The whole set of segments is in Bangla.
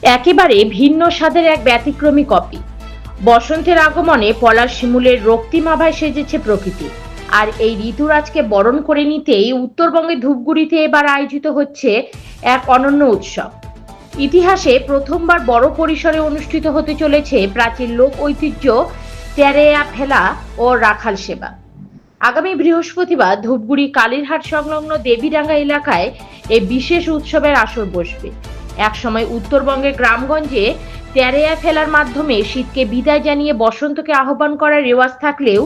একেবারে ভিন্ন স্বাদের এক ব্যতিক্রমী কপি। বসন্তের আগমনে পলাশ শিমুলের রক্তিম আভায় সেজেছে প্রকৃতি। আর এই ঋতুরাজকে বরণ করে নিতেই উত্তরবঙ্গের ধূপগুড়িতে এবার আয়োজিত হচ্ছে এক অনন্য উৎসব। ইতিহাসে প্রথমবার বড় পরিসরে অনুষ্ঠিত হতে চলেছে প্রাচীন লোক ঐতিহ্য তেরেয়া ফেলা ও রাখাল সেবা। আগামী বৃহস্পতিবার ধূপগুড়ি কালীরহাট সংলগ্ন দেবীডাঙ্গা এলাকায় এই বিশেষ উৎসবের আসর বসবে। একসময় উত্তরবঙ্গের গ্রামগঞ্জে তেরেয়া ফেলার মাধ্যমে শীতকে বিদায় জানিয়ে বসন্তকে আহ্বান করার রেওয়াজ থাকলেও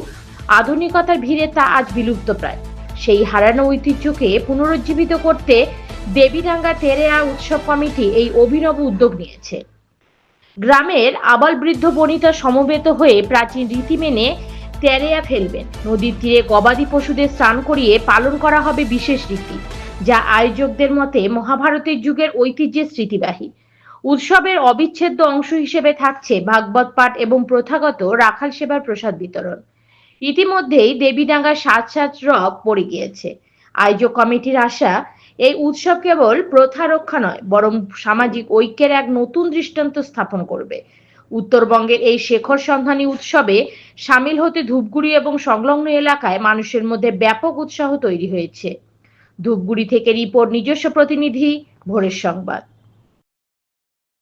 আধুনিকতার ভিড়ে তা আজ বিলুপ্ত প্রায়। সেই হারানো ঐতিহ্যকে পুনরুজ্জীবিত করতে দেবীডাঙ্গা তেরেয়া উৎসব কমিটি এই অভিনব উদ্যোগ নিয়েছে। গ্রামের আবাল বৃদ্ধ বনিতা সমবেত হয়ে প্রাচীন রীতি মেনে তেরেয়া ফেলবেন। নদীর তীরে গবাদি পশুদের স্নান করিয়ে পালন করা হবে বিশেষ রীতি, যা আয়োজকদের মতে মহাভারতের যুগের ঐতিহ্যের স্মৃতিবাহী। উৎসবের অবিচ্ছেদ্য অংশ হিসেবে থাকছে ভাগবত পাঠ এবং প্রথাগত রাখাল সেবার প্রসাদ বিতরণ। ইতিমধ্যেই দেবীডাঙ্গার সাত সাত রব পড়ে গিয়েছে। আয়োজক কমিটির আশা, এই উৎসব কেবল প্রথা রক্ষা নয়, বরং সামাজিক ঐক্যের এক নতুন দৃষ্টান্ত স্থাপন করবে। উত্তরবঙ্গের এই শেখর সন্ধানী উৎসবে সামিল হতে ধূপগুড়ি এবং সংলগ্ন এলাকায় মানুষের মধ্যে ব্যাপক উৎসাহ তৈরি হয়েছে। ধূপগুড়ি থেকে রিপোর্ট, নিজস্ব প্রতিনিধি, ভোরের সংবাদ।